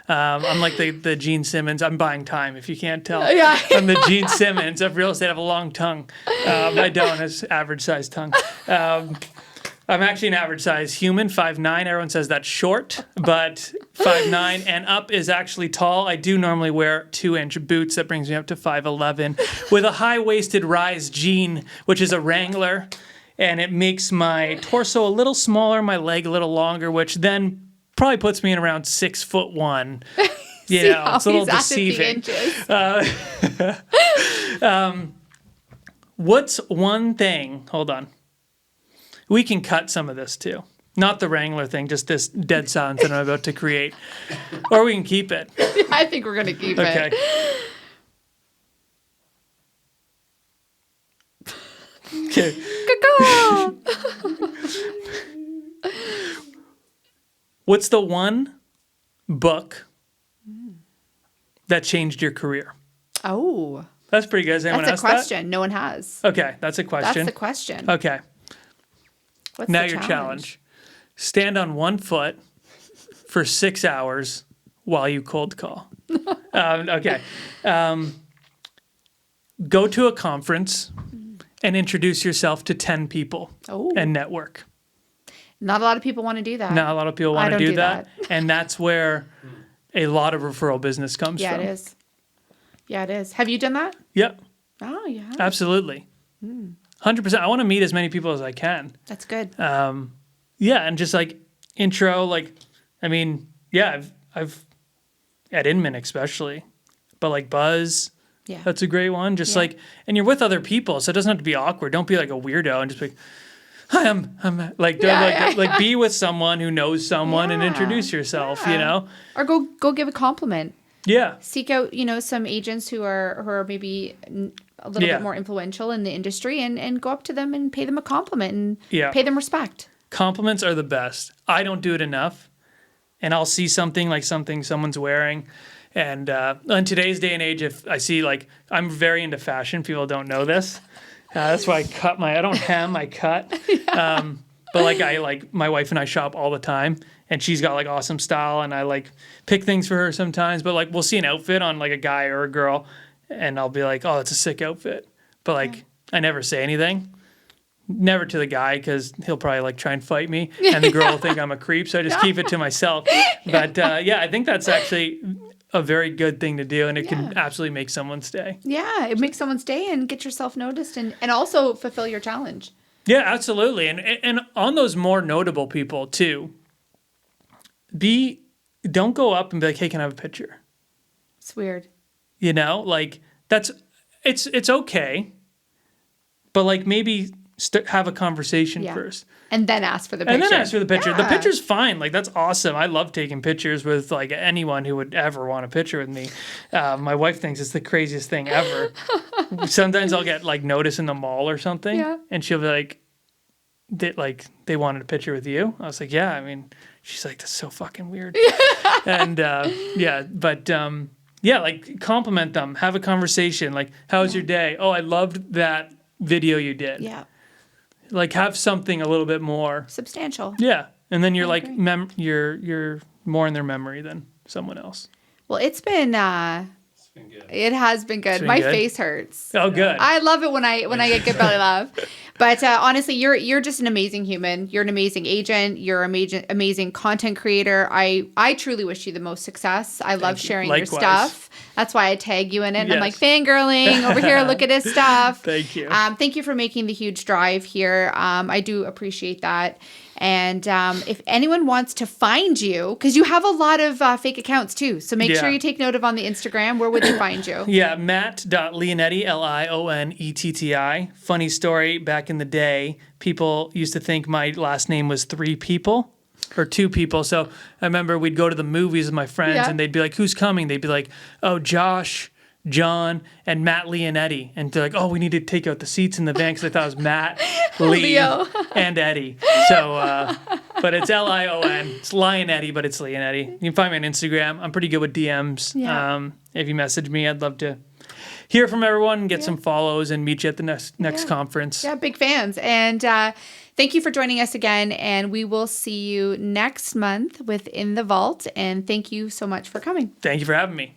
I'm like the Gene Simmons. I'm buying time, if you can't tell. Yeah. I'm the Gene Simmons of real estate. I have a long tongue. I don't. It's average size tongue. I'm actually an average size human, 5'9". Everyone says that's short, but 5'9" and up is actually tall. I do normally wear 2-inch boots. That brings me up to 5'11", with a high-waisted rise jean, which is a Wrangler. And it makes my torso a little smaller, my leg a little longer, which then probably puts me in around 6'1". You know, it's a little deceiving. What's one thing? Hold on. We can cut some of this too. Not the Wrangler thing, just this dead silence that I'm about to create. Or we can keep it. I think we're going to keep it. Okay. What's the one book that changed your career? Oh. That's pretty good. Has anyone That's a asked question. No one has. Okay, that's a question. That's the question. Okay. What's now the your challenge. Stand on one foot for 6 hours while you cold call. Okay. Go to a conference and introduce yourself to 10 people and network. Not a lot of people want to do that. Not a lot of people want to do that. And that's where a lot of referral business comes from. Yeah, it is. Yeah, it is. Have you done that? Yep. Oh, yeah. Absolutely. 100%. I want to meet as many people as I can. That's good. Yeah, and just like intro, like, I mean, yeah, I've at Inman especially, but like Buzz, Yeah. that's a great one. Just Yeah. like, and you're with other people, so it doesn't have to be awkward. Don't be like a weirdo and just be like, hi, I'm like, don't like be with someone who knows someone and introduce yourself, you know? Or go give a compliment. Yeah. Seek out, some agents who are maybe a little bit more influential in the industry and go up to them and pay them a compliment and pay them respect. Compliments are the best. I don't do it enough. And I'll see something like someone's wearing. And in today's day and age, if I see like, I'm very into fashion. People don't know this. That's why I don't hem, I cut. But like my wife and I shop all the time. And she's got like awesome style. And I like pick things for her sometimes. But like we'll see an outfit on like a guy or a girl. And I'll be like, oh, that's a sick outfit. But like I never say anything. Never to the guy because he'll probably like try and fight me. And the girl will think I'm a creep. So I just keep it to myself. But I think that's actually a very good thing to do. And it can absolutely make someone stay. Yeah, it makes someone stay and get yourself noticed and also fulfill your challenge. Yeah, absolutely. And on those more notable people too, don't go up and be like, hey, can I have a picture? It's weird. Like it's okay. But like maybe have a conversation first. And then ask for the picture. And then ask for the picture. Yeah. The picture's fine. Like, that's awesome. I love taking pictures with, like, anyone who would ever want a picture with me. My wife thinks it's the craziest thing ever. Sometimes I'll get, like, notice in the mall or something. Yeah. And she'll be like, they wanted a picture with you? I was like, yeah. I mean, she's like, that's so fucking weird. And, like, compliment them. Have a conversation. Like, how was your day? Oh, I loved that video you did. Yeah. Like have something a little bit more substantial. Yeah, and then you're like you're more in their memory than someone else. Well, it's been good. It has been good. My face hurts. Oh, good. I love it when I get good belly laugh. But honestly, you're just an amazing human. You're an amazing agent. You're an amazing content creator. I truly wish you the most success. I love sharing your stuff. That's why I tag you in it. Yes. I'm like fangirling over here. Look at his stuff. Thank you. Thank you for making the huge drive here. I do appreciate that. And if anyone wants to find you, because you have a lot of fake accounts too, so make sure you take note of on the Instagram. Where would they find you? Yeah, Matt.Lionetti, Lionetti. Funny story, back in the day, people used to think my last name was 3 people. Or 2 people. So I remember we'd go to the movies with my friends and they'd be like, who's coming? They'd be like, oh, Josh, John, and Matt Lionetti. And they're like, oh, we need to take out the seats in the van because I thought it was Matt, Lee, and Eddie. So, but it's Lion. It's Lionetti, but it's Lionetti. You can find me on Instagram. I'm pretty good with DMs. Yeah. If you message me, I'd love to hear from everyone, get some follows, and meet you at the next conference. Yeah, big fans. And thank you for joining us again. And we will see you next month with In the Vault. And thank you so much for coming. Thank you for having me.